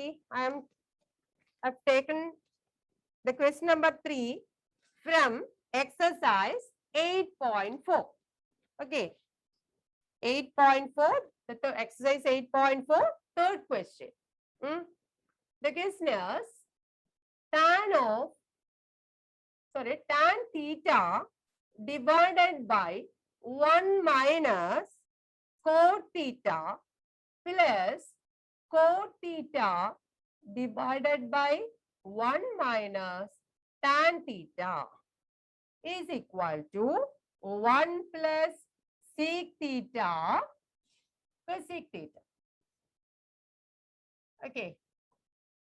see, I've taken the question number 3 from exercise 8.4. Okay. 8.4, the exercise 8.4, third question. The question is tan theta divided by 1 minus cot theta plus cot theta divided by 1 minus tan theta is equal to 1 plus sec theta cosec theta. Okay.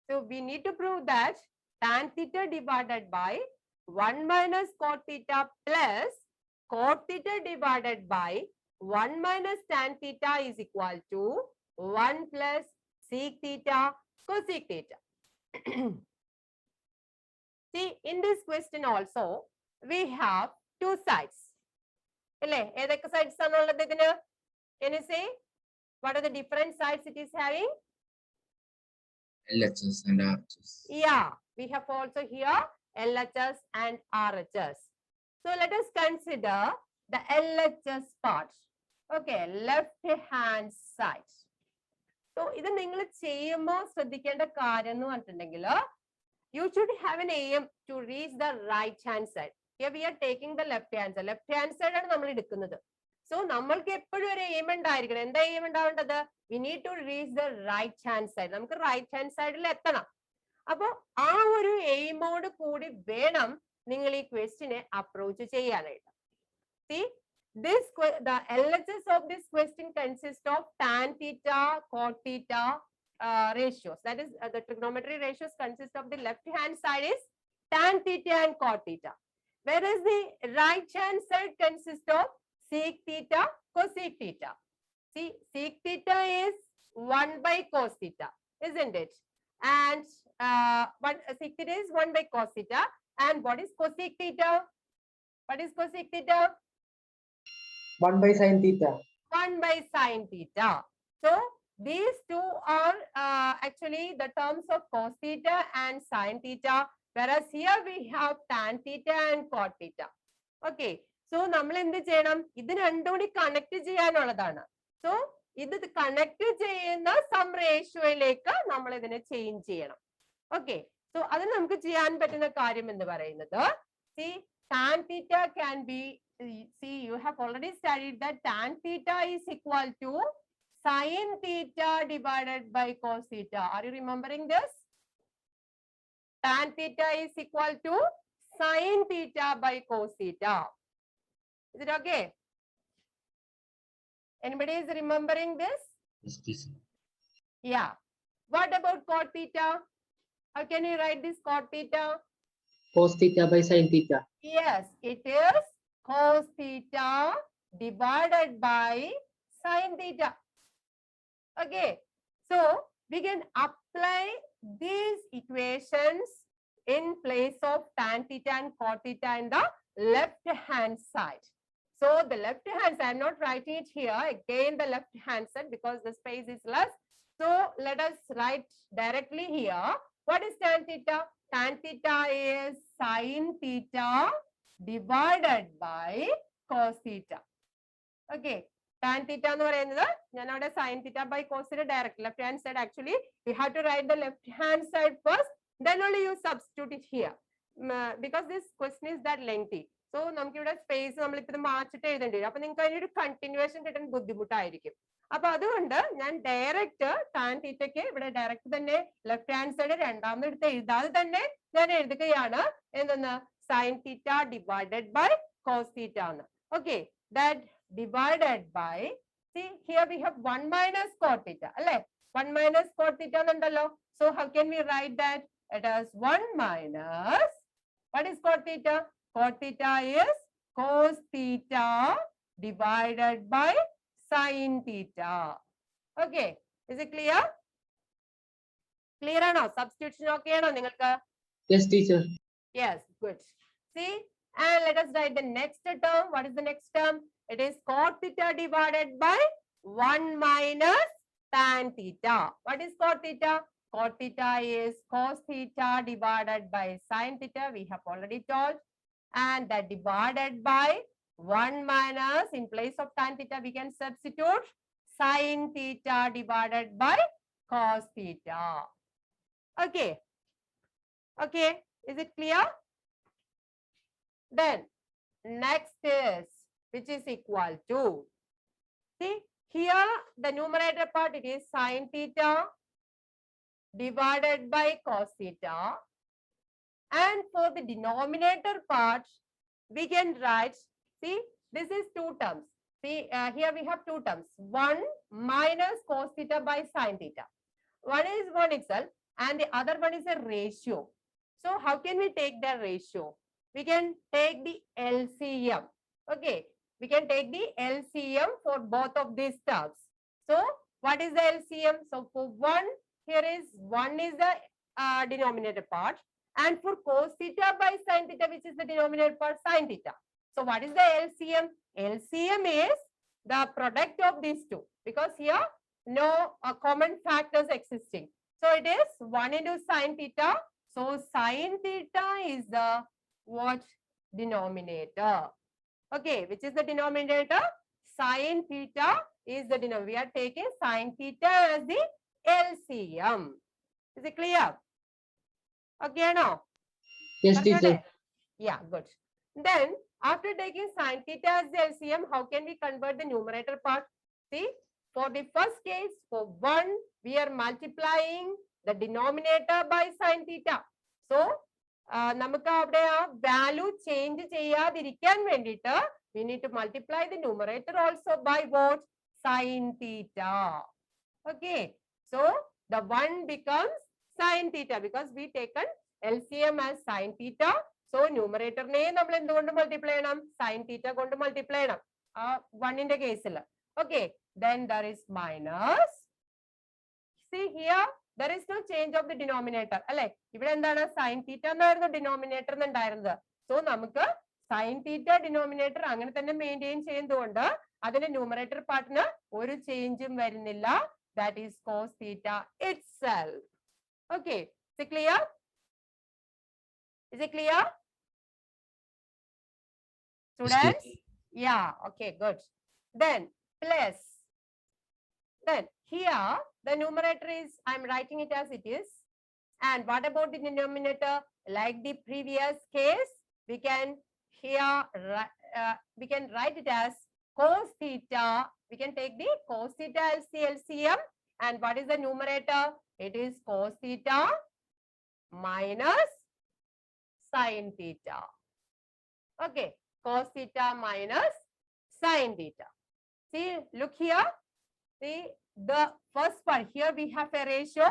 So we need to prove that tan theta divided by 1 minus cot theta plus cot theta divided by 1 minus tan theta is equal to 1 plus sec theta cosec theta. See, in this question also, we have two sides. Edhokka sides aanullathu idinu? Can you say what are the different sides it is having? LHS and RHS. Yeah, we have also here LHS and RHS. So let us consider the LHS part. Okay, left hand side. So ഇത് നിങ്ങൾ ചെയ്യുമ്പോൾ ശ്രദ്ധിക്കേണ്ട കാര്യം എന്ന് പറഞ്ഞിട്ടുണ്ടെങ്കിൽ you should have an aim to reach the right hand side. Here we are taking the left hand side. Left hand side ആണ് നമ്മൾ എടുക്കുന്നത്. So നമ്മൾക്ക് എപ്പോഴും ഒരു aim ഉണ്ടായിരിക്കണം. എന്താ aim ഉണ്ടാവേണ്ടത്? We need to reach the right hand side. നമുക്ക് right hand side ൽ എത്തണം. അപ്പോൾ ആ ഒരു എയിമോട് കൂടി വേണം നിങ്ങൾ ഈ ക്വസ്റ്റിനെ അപ്രോച്ച് ചെയ്യാനായിട്ട്. See, the LHS of this question consists of tan theta, cot theta ratios. That is, the trigonometry ratios consist of the left hand side is tan theta and cot theta. Whereas the right hand side consists of sec theta, cosec theta. See, sec theta is 1 by cos theta, isn't it? And sec theta is 1 by cos theta. And what is cosec theta? What is cosec theta? 1 by sin theta. 1 by sin theta. So these two are actually the terms of cos theta and sin theta. Whereas here we have tan theta and cot theta. Okay. So നമ്മൾ എന്ത് ചെയ്യണം? ഇത് രണ്ടും കൂടി connect ചെയ്യാനുള്ളതാണ്. So ഇത് connect ചെയ്യുന്ന some റേഷ്യോയിലേക്ക് നമ്മൾ ഇതിനെ ചേഞ്ച് ചെയ്യണം. ഓക്കെ. സോ അത് നമുക്ക് ചെയ്യാൻ പറ്റുന്ന കാര്യം എന്ന് പറയുന്നത്, see, tan theta can be, see, you have already studied that tan theta is equal to sin theta divided by cos theta. Are you remembering this? Tan theta is equal to sin theta by cos theta. Is it okay? Anybody is remembering this? Yes, teacher. Yeah. What about cot theta? How can you write this cot theta? Cos theta by sin theta. Yes, it is cos theta divided by sin theta. Okay. So we can apply these equations in place of tan theta and cot theta in the left hand side. So the left hand side, I'm not writing it here, again the left hand side because the space is less. So let us write directly here. What is tan theta? Tan theta is sin theta divided by cos theta. Okay. Tan theta എന്ന് പറയുന്നത് ഞാൻ അവിടെ sin theta by cos theta direct left hand side. Actually we have to write the left hand side first, then only you substitute it here because this question is that lengthy. So നമുക്ക് ഇവിടെ space നമ്മളിപ്പോ മാറ്റിട്ട് എഴുതേണ്ടി വരും. അപ്പൊ നിങ്ങൾക്ക് അതിനൊരു continuation കിട്ടാൻ ബുദ്ധിമുട്ടായിരിക്കും. അപ്പൊ അതുകൊണ്ട് ഞാൻ ഡയറക്റ്റ് ടാൻ തീറ്റയ്ക്ക് ഇവിടെ ഡയറക്റ്റ് തന്നെ ലെഫ്റ്റ് ഹാൻഡ് സൈഡ് രണ്ടാമത് എടുത്ത് എഴുതാതെ തന്നെ ഞാൻ എഴുതുകയാണ് എന്തെന്ന് sine theta divided by cos theta എന്ന്. Okay, that divided by, see here we have 1 minus cot theta, അല്ലേ? 1 minus cot theta എന്നുണ്ടല്ലോ. So how can we write that? It is 1 minus, what is cot theta? Cot theta is cos theta divided by sin theta. Okay, is it clear? Clear ആണോ? Substitution okay ആണോ നിങ്ങൾക്ക്? Yes, teacher. Yes, good. See, and let us write the next term. What is the next term? It is cot theta divided by 1 minus tan theta. What is cot theta? cot theta is cos theta divided by sin theta. We have already told. And that divided by 1 minus, in place of tan theta, we can substitute sin theta divided by cos theta. Okay. Okay. Is it clear? Then next is, which is equal to, see here the numerator part, it is sin theta divided by cos theta, and for the denominator part we can write, see this is two terms, see here we have two terms, 1 minus cos theta by sin theta, one is 1 itself and the other one is a ratio. So how can we take the ratio? We can take the LCM. Okay, we can take the LCM for both of these terms. So what is the LCM? So for 1, here is 1 is the denominator part, and for cos theta by sin theta, which is the denominator part, sin theta. So what is the LCM? LCM is the product of these two, because here no common factors existing. So it is 1 into sin theta. So sin theta is the what? Denominator. Okay, which is the denominator? Sin theta is the denominator. We are taking sin theta as the LCM. Is it clear? Okay, now? Yes, teacher. Yeah, good. Then after taking sin theta as the LCM, how can we convert the numerator part? See, for the first case, for 1, we are multiplying the denominator by sin theta. So, നമുക്ക് അവിടെ ആ value change ചെയ്യാതിരിക്കാൻ വേണ്ടിയിട്ട് we need to multiply the numerator also by what? Sin theta. Okay, so the 1 becomes sin theta because we taken LCM as sin theta. So numerator ne നമ്മൾ എന്തുകൊണ്ട് multiply ചെയ്യണം? Sin theta കൊണ്ട് multiply ചെയ്യണം. ആ 1 ന്റെ കേസിൽ. Okay, then there is minus. See here, there is no change of the denominator. അല്ലെ? ഇവിടെ എന്താണ്? Sin theta എന്നായിരുന്നു denominator ഉണ്ടായിരുന്നത്. So നമുക്ക് sin theta denominator അങ്ങനെ തന്നെ മെയിൻറ്റെയിൻ ചെയ്യുന്നതുകൊണ്ട് അതിന്റെ numerator പാർട്ടിന് ഒരു ചേഞ്ചും വരുന്നില്ല. That is cos theta itself. Okay, is it clear? Is it clear? Students? Yeah, okay, good. Then plus. Then here the numerator is, I am writing it as it is. And what about the denominator? Like the previous case, we can here we can write it as cos theta. We can take the cos theta as the LCM. And what is the numerator? It is cos theta minus sin theta. Okay, cos theta minus sin theta. See, look here. See, the first part, here we have a ratio.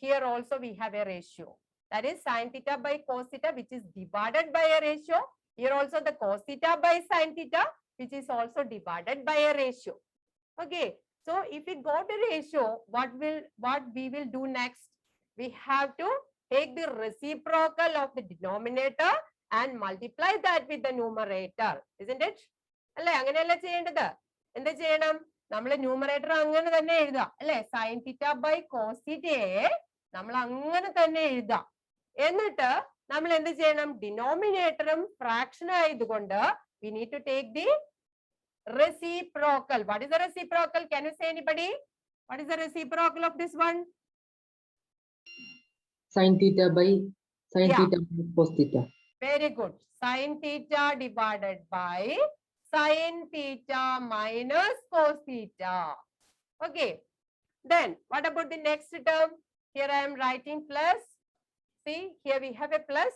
Here also we have a ratio. That is sin theta by cos theta, which is divided by a ratio. Here also the cos theta by sin theta, which is also divided by a ratio. Okay, so if we go to ratio, what we will do next? We have to take the reciprocal of the denominator and multiply that with the numerator, isn't it? അല്ലേ അങ്ങനെയല്ല ചെയ്യേണ്ടത്. എന്താ ചെയ്യണം? നമ്മൾ numerator അങ്ങനെ തന്നെ എഴുതാം അല്ലെ? സൈൻ തീറ്റ ബൈ കോസ് തീറ്റയെ നമ്മൾ അങ്ങനെ തന്നെ എഴുതാം. എന്നിട്ട് നമ്മൾ എന്ത് ചെയ്യണം? ഡിനോമിനേറ്ററും ഫ്രാക്ഷൻ ആയതുകൊണ്ട് we need to take the reciprocal. What is the reciprocal? Can you say anybody? What is the reciprocal of this one? Sin theta by theta minus cos theta. Very good. Sin theta divided by sin theta minus cos theta. Okay. Then what about the next term? Here I am writing plus. See, here we have a plus.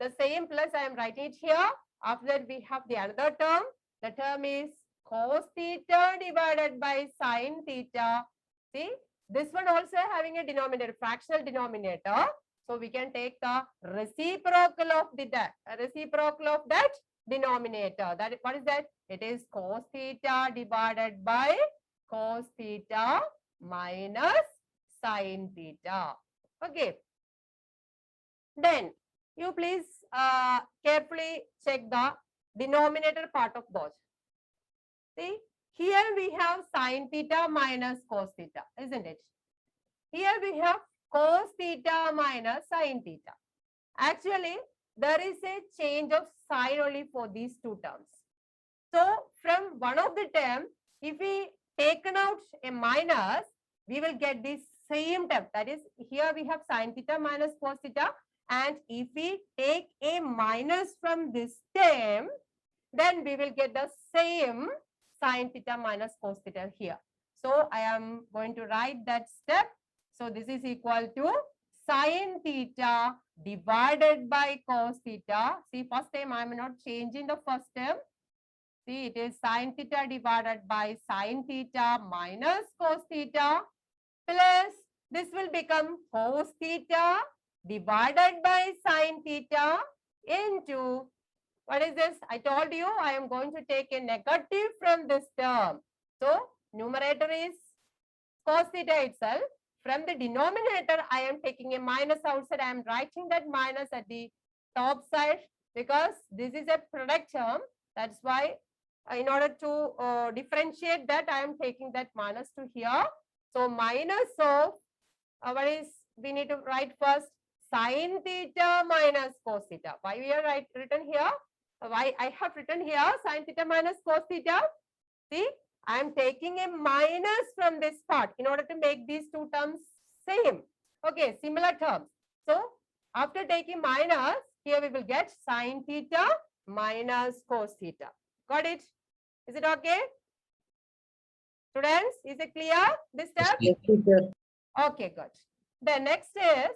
The same plus I am writing it here. After that we have the another term. The term is cos theta divided by sin theta. See, this one also having a denominator, fractional denominator. So we can take the reciprocal of that denominator. That is, what is that? It is cos theta divided by cos theta minus sin theta. Okay. Then you please carefully check the denominator part of both. See, here we have sin theta minus cos theta, isn't it? Here we have cos theta minus sin theta. Actually, there is a change of sign only for these two terms. So from one of the term, if we taken out a minus, we will get the same term. That is, here we have sin theta minus cos theta. And if we take a minus from this term, then we will get the same sin theta minus cos theta here. So I am going to write that step. So this is equal to sin theta divided by cos theta. See, first time I am not changing the first term. See, it is sin theta divided by sin theta minus cos theta plus this will become cos theta divided by sin theta into, what is this? I told you I am going to take a negative from this term. So numerator is cos theta itself. From the denominator, I am taking a minus outside. I am writing that minus at the top side because this is a product term. That's why in order to differentiate that, I am taking that minus to here. So minus of, what is, we need to write first sin theta minus cos theta. Why we are written here? Why I have written here sin theta minus cos theta? See, I am taking a minus from this part in order to make these two terms same. Okay, similar terms. So after taking minus, here we will get sin theta minus cos theta. Got it? Is it okay? Students, is it clear this step? Yes, teacher. Okay, good. The next is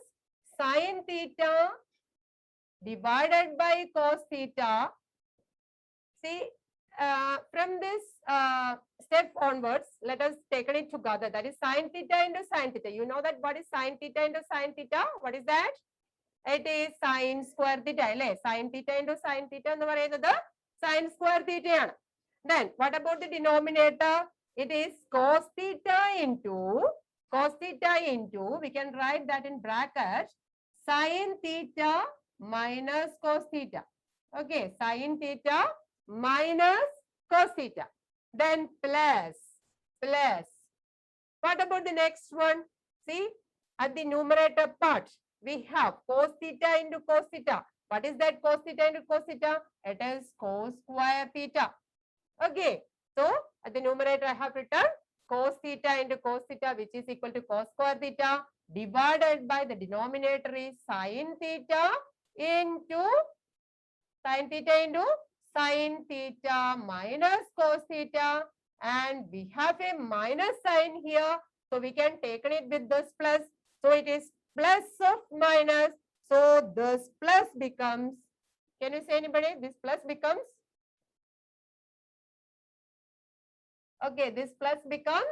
sin theta divided by cos theta. See, from this step onwards, let us take it together. That is sin theta into sin theta. You know that what is sin theta into sin theta? What is that? It is sin square theta. Sin theta into sin theta and the sin square theta. Then what about the denominator? It is cos theta into, we can write that in bracket, sin theta minus cos theta. Okay, sin theta minus cos theta. Then plus. What about the next one? See, at the numerator part, we have cos theta into cos theta. What is that cos theta into cos theta? It is cos square theta. Okay, so at the numerator I have written cos theta into cos theta, which is equal to cos square theta, divided by the denominator is sin theta into sin theta minus cos theta, and we have a minus sign here, so we can take it with this plus. So it is plus of minus. So this plus becomes, can you say anybody? This plus becomes, okay, this plus becomes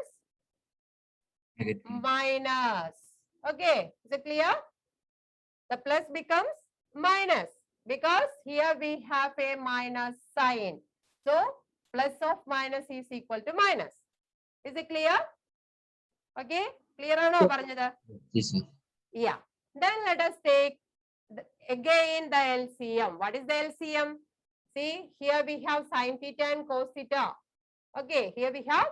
minus. Okay, is it clear? The plus becomes minus because here we have a minus sign. So plus of minus is equal to minus. Is it clear? Okay, clear or no? Yes, sir. Yeah. Then let us take again the LCM. What is the LCM? See, here we have sin theta and cos theta. Okay, here we have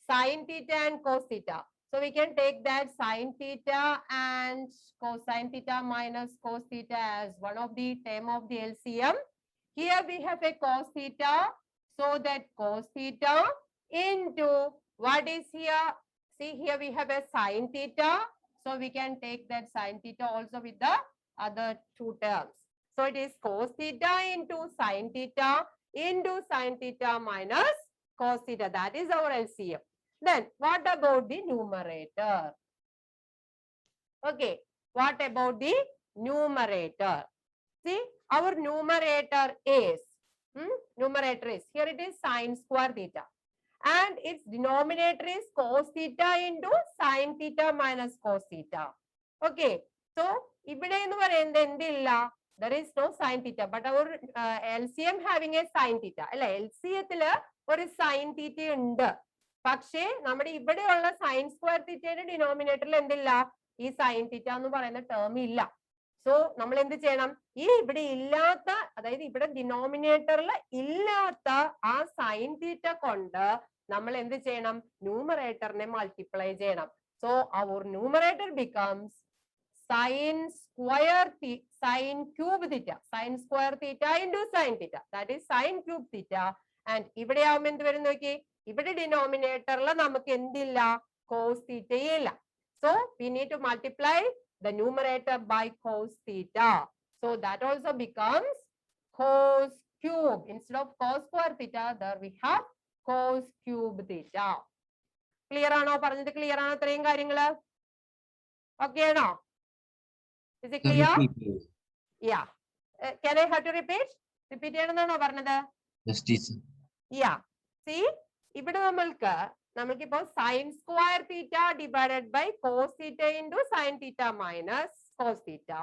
sin theta and cos theta. So we can take that sin theta and cosine theta minus cos theta as one of the term of the LCM. Here we have a cos theta. So that cos theta into what is here? See, here we have a sin theta. So we can take that sin theta also with the other two terms. So it is cos theta into sin theta minus cos theta. That is our LCM. Then what about the numerator? Okay, what about the numerator? See, our numerator is, here it is sin square theta. And its denominator is cos theta into sin theta minus cos theta. Okay, so there is no sin theta, but our LCM having a sin theta. LCM or sin theta. പക്ഷേ നമ്മുടെ ഇവിടെയുള്ള sine square തീറ്റയുടെ ഡിനോമിനേറ്ററിൽ എന്തില്ല? ഈ sine തീറ്റ എന്ന് പറയുന്ന term ഇല്ല. സോ നമ്മൾ എന്ത് ചെയ്യണം? ഈ ഇവിടെ ഇല്ലാത്ത, അതായത് ഇവിടെ ഡിനോമിനേറ്ററിൽ ഇല്ലാത്ത ആ സൈൻ തീറ്റ കൊണ്ട് നമ്മൾ എന്ത് ചെയ്യണം? ന്യൂമറേറ്ററിനെ മൾട്ടിപ്ലൈ ചെയ്യണം. So our numerator becomes sin cube theta, sin square theta into sin theta, that is sin cube theta. And ഇവിടെ ആവുമ്പോൾ എന്ത് വരും നോക്കി, ഇവിടെ ഡിനോമിനേറ്ററിൽ നമുക്ക് എന്തില്ല, cos theta ഇല്ല. So we need to multiply the numerator by cos theta. So that also becomes cos cube. Instead of cos square theta, there we have cos cube theta. Clear ആണോ? പറഞ്ഞത് clear ആണോ? ഇത്രയും കാര്യങ്ങള് okay ആണോ? Is it clear? Yeah. Can I have to repeat? Repeat ചെയ്യണമെന്നാണോ പറഞ്ഞത്? Yes, teacher. Yeah. See, ഇവിടെ നമ്മൾക്കിപ്പോ sin square theta divided by cos theta into sin theta minus cos theta.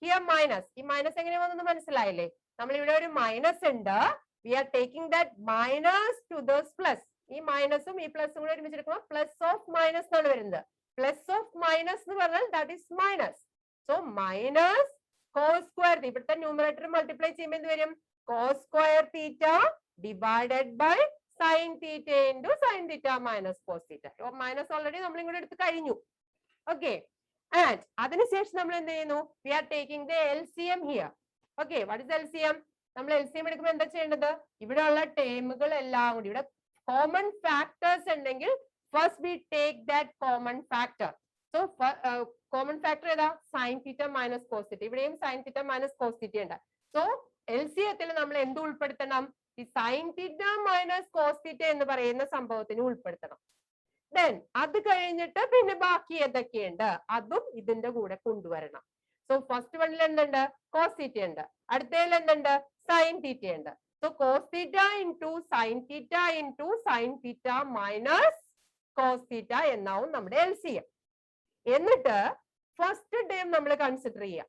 Here minus. ഈ minus എങ്ങനെ വന്നെന്ന് മനസ്സിലായില്ലേ? നമ്മൾ ഇവിടെ ഒരു മൈനസ് ഉണ്ട്. We are taking that minus to this plus. ഈ മൈനസും ഈ പ്ലസും കൂടെ ഒരുമിച്ചെടുക്കുമ്പോൾ പ്ലസ് ഓഫ് മൈനസ് എന്നാണ് വരുന്നത്. പ്ലസ് ഓഫ് മൈനസ് എന്ന് പറഞ്ഞാൽ that is minus. So minus cos square, ഇവിടുത്തെ ന്യൂമറേറ്റർ മൾട്ടിപ്ലൈ ചെയ്യുമ്പോൾ എന്ത് വരും? Cos square theta divided by sine theta into sine theta minus cos theta. Minus already നമ്മൾ ഇങ്ങോട്ട് എടുത്ത് കഴിഞ്ഞു. ഓക്കെ, ആൻഡ് അതിനുശേഷം നമ്മൾ എന്ത് ചെയ്യുന്നു? We are taking the LCM here. Okay, what is LCM? നമ്മൾ LCM എടുക്കുമ്പോൾ എന്താ ചെയ്യേണ്ടത്? ഇവിടെ ഉള്ള ടേമുകൾ എല്ലാം കൂടി, ഇവിടെ കോമൺ ഫാക്ടേഴ്സ് ഉണ്ടെങ്കിൽ first we take that common factor. So common factor ഏതാ? Sine theta minus cos theta. ഇവിടെയും sine theta minus cos theta ഉണ്ട്. സോ LCMത്തിൽ നമ്മൾ എന്ത് ഉൾപ്പെടുത്തണം? ഈ sine theta minus cos theta എന്ന് പറയുന്ന സംഭവത്തിന് ഉൾപ്പെടുത്തണം. ദെൻ അത് കഴിഞ്ഞിട്ട് പിന്നെ ബാക്കി ഏതൊക്കെയുണ്ട് അതും ഇതിന്റെ കൂടെ കൊണ്ടുവരണം. സോ ഫസ്റ്റ് വണ്ണിൽ എന്തുണ്ട്? കോസ് തീറ്റ ഉണ്ട്. അടുത്തതിൽ എന്തുണ്ട്? സൈൻ തീറ്റ ഉണ്ട്. So cos theta into sine theta into sine theta minus cos theta എന്നാവും നമ്മുടെ LCM. എന്നിട്ട് ഫസ്റ്റ് ടേം നമ്മൾ കൺസിഡർ ചെയ്യാം.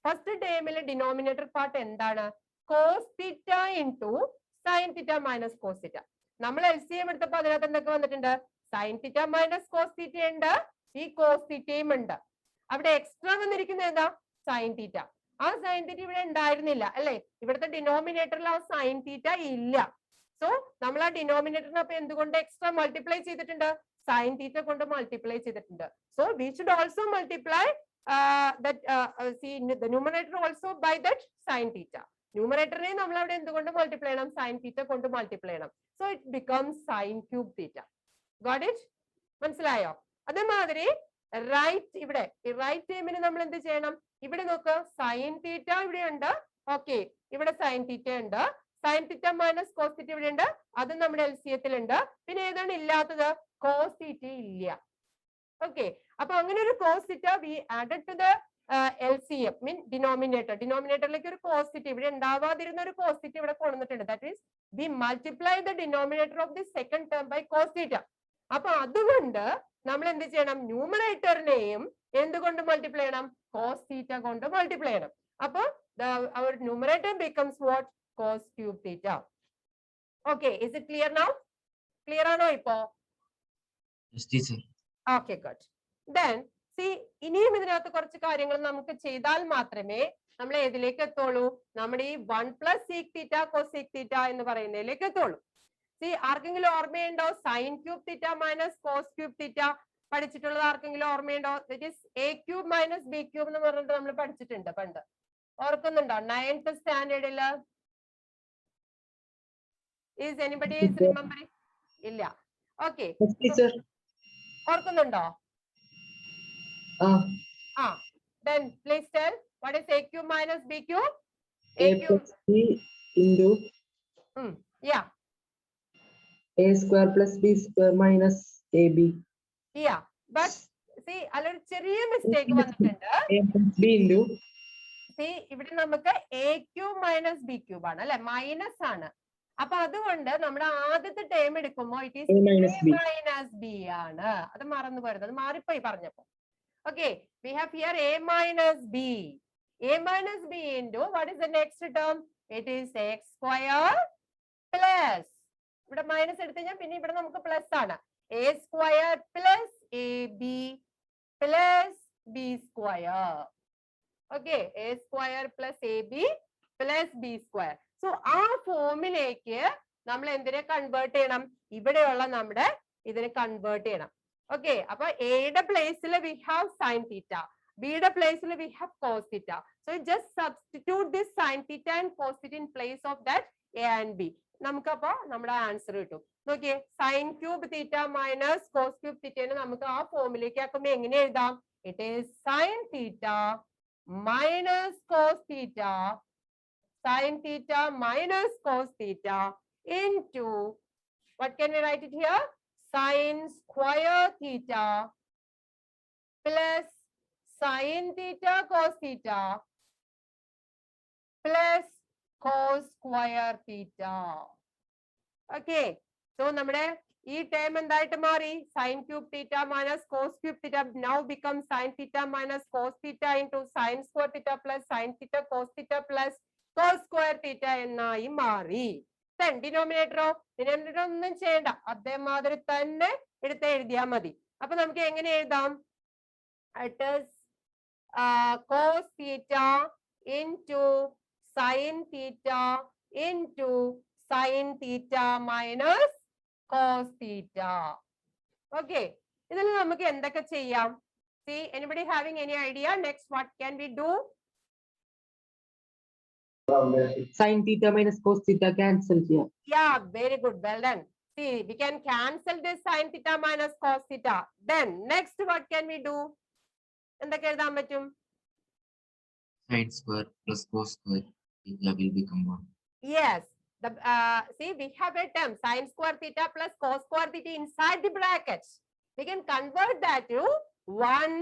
ഫസ്റ്റ് ടേമിലെ ഡിനോമിനേറ്റർ പാർട്ട് എന്താണ്? Cos theta into sine theta minus cos theta. നമ്മൾ LCM എടുത്തപ്പോൾ അതിനകത്ത് എന്തൊക്കെ വന്നിട്ടുണ്ട്? Sine theta minus cos theta ഉണ്ട്, ഈ കോസ് തീറ്റയും ഉണ്ട്. അവിടെ എക്സ്ട്രാ വന്നിരിക്കുന്നത് എന്താ? Sine theta. ആ സൈൻ തീറ്റ ഇവിടെ ഉണ്ടായിരുന്നില്ല അല്ലെ? ഇവിടുത്തെ ഡിനോമിനേറ്ററിൽ ആ സൈൻ തീറ്റ ഇല്ല. സോ നമ്മൾ ആ ഡിനോമിനേറ്ററിനെ അപ്പൊ എന്തുകൊണ്ട് എക്സ്ട്രാ മൾട്ടിപ്ലൈ ചെയ്തിട്ടുണ്ട്? സൈൻ തീറ്റ കൊണ്ട് മൾട്ടിപ്ലൈ ചെയ്തിട്ടുണ്ട്. So we should also multiply the numerator also by that sin theta. ന്യൂമറേറ്ററിനെ നമ്മൾ അവിടെ എന്തുകൊണ്ട് മൾട്ടിപ്ലൈ ചെയ്യണം? സൈൻ തീറ്റ കൊണ്ട് മൾട്ടിപ്ലൈ ചെയ്യണം. So it becomes sign cube theta. Got it? മനസ്സിലായോ? അതേമാതിരി റൈറ്റ്, ഇവിടെ റൈറ്റ് ടേമിന് നമ്മൾ എന്ത് ചെയ്യണം? ഇവിടെ നോക്ക്, സൈൻ തീറ്റ ഇവിടെ ഉണ്ട്. ഓക്കെ, ഇവിടെ സൈൻ തീറ്റ ഉണ്ട്. Sine theta minus cos theta ഇവിടെ ഉണ്ട്, അത് നമ്മുടെ LCMത്തിലുണ്ട്. പിന്നെ ഏതാണ് ഇല്ലാത്തത്? കോസ് തീറ്റ ഇല്ല. ഓക്കെ, അപ്പൊ അങ്ങനെ ഒരു cos theta we added to the LCM mean denominator. ഡിനോമിനേറ്ററിലേക്ക് ഒരു കോസ് തീറ്റ, ഇവിടെ ഉണ്ടാവാതിരുന്ന ഒരു കോസ് തീറ്റ ഇവിടെ കൊണ്ടുവന്നിട്ടുണ്ട്. That is we multiply the denominator of the second term by cos theta. അപ്പൊ അതുകൊണ്ട് നമ്മൾ എന്ത് ചെയ്യണം? ന്യൂമറേറ്ററിനെയും എന്തുകൊണ്ട് മൾട്ടിപ്ലൈ ചെയ്യണം? കോസ് തീറ്റ കൊണ്ട് മൾട്ടിപ്ലൈ ചെയ്യണം. അപ്പൊ our numerator becomes what? Cos cube theta. Okay, is it clear now? Clear ആണോ ഇപ്പോ? Yes, teacher. Okay, good. Then see, ഇനിയും ഇതിനകത്ത് കുറച്ച് കാര്യങ്ങൾ നമുക്ക് ചെയ്താൽ മാത്രമേ നമ്മൾ ഏതിലേക്ക് എത്തുള്ളൂ? നമ്മുടെ ഈ 1 plus sec theta cos sec theta എന്ന് പറയുന്നതിലേക്ക് എത്തുള്ളൂ. See, ആർക്കെങ്കിലും ഓർമ്മയുണ്ടോ? Sine cube theta minus cos cube theta പഠിച്ചിട്ടുള്ളത് ആർക്കെങ്കിലും ഓർമ്മയുണ്ടോ? That is a cube minus b cube എന്ന് പറഞ്ഞിട്ട് നമ്മൾ പഠിച്ചിട്ടുണ്ട് പണ്ട്. ഓർക്കുന്നുണ്ടോ? 9th സ്റ്റാൻഡേർഡിൽ? Is anybody remembering? ഇല്ല. Okay. Teacher. ഓർക്കുന്നുണ്ടോ? Then please tell, what is a cube minus b cube? A plus b into Yeah. a square plus b square minus ab. Yeah, but see, അല്ലൊരു ചെറിയ mistake വന്നിട്ടുണ്ട്. A plus b into See, ഇവിടെ നമുക്ക് a cube minus b cube ആണ് അല്ലെ? Minus ആണ്. അപ്പൊ അതുകൊണ്ട് നമ്മുടെ ആദ്യത്തെ ടേം എടുക്കുമ്പോൾ ഇറ്റ് ഈസ് മൈനസ് ബി ആണ്. അത് മറന്നു പോരുത്, അത് മാറിപ്പോയി പറഞ്ഞപ്പോ. Okay, we have here a minus b. A minus b into what is the next term? It is x square plus. ഇവിടെ മൈനസ് എടുത്തു കഴിഞ്ഞാൽ പിന്നെ ഇവിടെ നമുക്ക് പ്ലസ് ആണ്. a square plus ab plus b square. Okay, a square plus ab plus b square. So ആ ഫോമിലേക്ക് നമ്മൾ എന്തിനെ കൺവേർട്ട് ചെയ്യണം? ഇവിടെയുള്ള നമ്മുടെ ഇതിനെ കൺവേർട്ട് ചെയ്യണം. ഓക്കെ, അപ്പൊ എയുടെ പ്ലേസിൽ we have sine theta, B the place we have cos theta. So just substitute this sin theta and cos theta in place of that A and B. നമുക്കപ്പോ നമ്മുടെ ആൻസർ കിട്ടും. നോക്കിയേ, sine cube theta minus cos cube തീറ്റേനെ നമുക്ക് ആ ഫോമിലേക്ക് ആക്കുമ്പോ എങ്ങനെ എഴുതാം? It is sine theta minus cos theta, sine theta minus cos theta into, what can we write it here? Sin square theta plus sin theta cos theta plus cos square theta. Okay, so നമ്മുടെ ഈ term എന്തായിട്ട് മാറി? sin cube theta minus cos cube theta now becomes sin theta minus cos theta into sin square theta plus sin theta cos theta plus cos square theta എന്നായി മാറി. Then denominator ഒന്നും ചെയ്യണ്ട, അതേമാതിരി തന്നെ എടുത്ത് എഴുതിയാൽ മതി. അപ്പൊ നമുക്ക് എങ്ങനെ എഴുതാം? It is cos theta into sin theta into sin theta minus cos theta. Okay, ഇതിൽ നമുക്ക് എന്തൊക്കെ ചെയ്യാം? See, anybody having any idea? Next, what can we do? Sin theta minus cos theta cancel here. Yeah, very good, well done. See, we can cancel this sin theta minus cos theta. Then next, what can we do? എന്തൊക്കെ എഴുതാൻ പറ്റും? Sin square plus cos square theta will become 1. Yes, the see, we have a term sin square theta plus cos square theta inside the brackets. We can convert that to 1.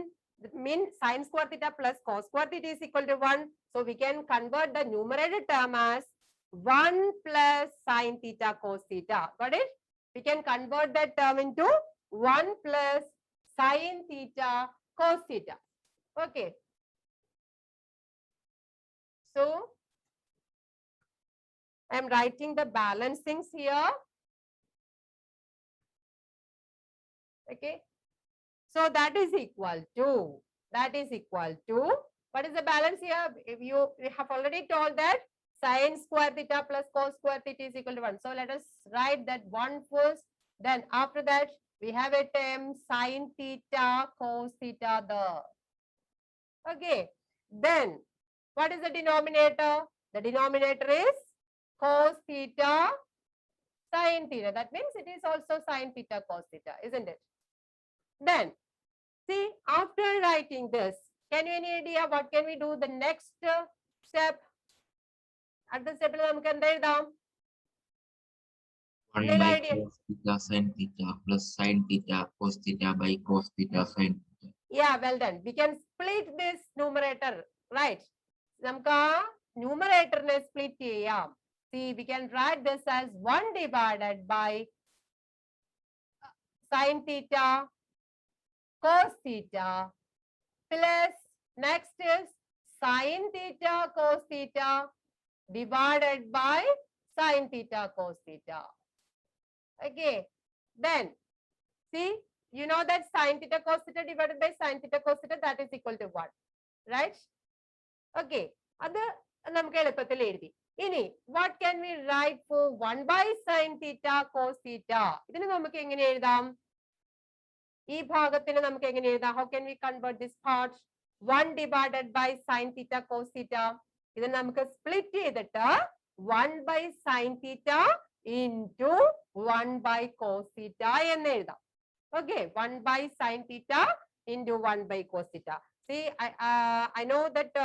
Means sin square theta plus cos square theta is equal to 1. So we can convert the numerator term as 1 plus sin theta cos theta. Got it? We can convert that term into 1 plus sin theta cos theta. Okay. So I am writing the balancings here. Okay. So that is equal to, what is the balance here? If you have already told that sin square theta plus cos square theta is equal to 1. So let us write that 1 first. Then after that, we have a term sin theta cos theta there. Okay. Then what is the denominator? The denominator is cos theta sin theta. That means it is also sin theta cos theta, isn't it? Then see, after writing this, can you any idea what can we do the next step? At the step നമുക്ക് എന്താ എഴുതാം? 1 Any by idea? cos theta sin theta plus sin theta cos theta by cos theta sin theta. Yeah, well done. We can split this numerator, right? നമുക്ക് ആ numeratorനെ split ചെയ്യാം. See, we can write this as 1 divided by sin theta cos theta plus next is sin theta cos theta divided by sin theta cos theta. Okay, then see, you know that sin theta cos theta divided by sin theta cos theta, that is equal to 1, right? Okay, അത് നമുക്ക് എളുപ്പത്തിൽ എഴുതി. ഇനി what can we write for 1 by sin theta cos theta? ഇതിനെ നമുക്ക് എങ്ങനെ എഴുതാം? ഈ ഭാഗത്തിന് നമുക്ക് എങ്ങനെ എഴുതാം? How can we convert this part? 1 divided by sin theta cos theta. ഇത് നമുക്ക് split ചെയ്തിട്ട് 1 by sin theta into 1 by cos theta എന്ന് എഴുതാം. Okay, 1 by sin theta into 1 by cos theta. See, I know that,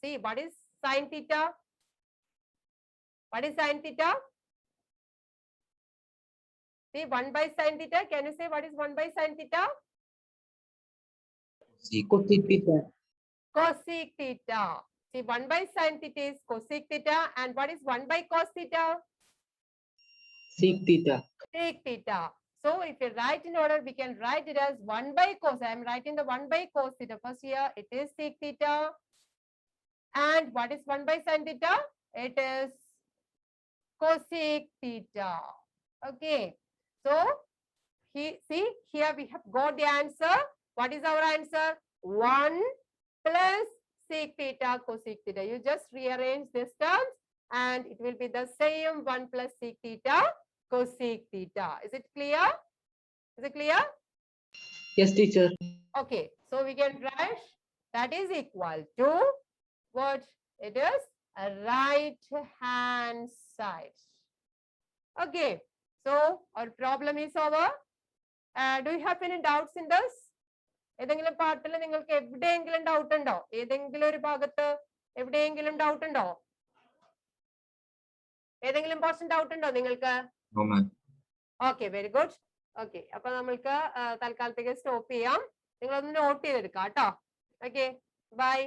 see, what is sin theta? What is sin theta? See, 1 by sin theta. Can you say what is 1 by sin theta? Cosec theta. Cosec theta. See, 1 by sin theta is cosec theta. And what is 1 by cos theta? Sec theta. Sec theta. So if you write in order, we can write it as 1 by cos. I am writing the 1 by cos theta. First here, it is sec theta. And what is 1 by sin theta? It is cosec theta. Okay. So see, here we have got the answer. What is our answer? 1 plus sec theta cosec theta. You just rearrange these terms and it will be the same 1 plus sec theta cosec theta. Is it clear? Is it clear? Yes, teacher. Okay, so we can write that is equal to what? It is a right hand side. Okay, so our problem is over. Do you have any doubts in this? ഏതെങ്കിലും പാർട്ടിൽ നിങ്ങൾക്ക് എവിടെയെങ്കിലും doubt ഉണ്ടോ? ഏതെങ്കിലും ഒരു ഭാഗത്ത് എവിടെയെങ്കിലും doubt ഉണ്ടോ? ഏതെങ്കിലും പോർഷൻ ഡൗട്ട് ഉണ്ടോ നിങ്ങൾക്ക്? No, ma'am. Okay, very good. Okay, അപ്പൊ നമ്മൾക്ക് തൽക്കാലത്തേക്ക് സ്റ്റോപ്പ് ചെയ്യാം. നിങ്ങളൊന്ന് നോട്ട് ചെയ്തെടുക്കാം കേട്ടോ. Okay, by.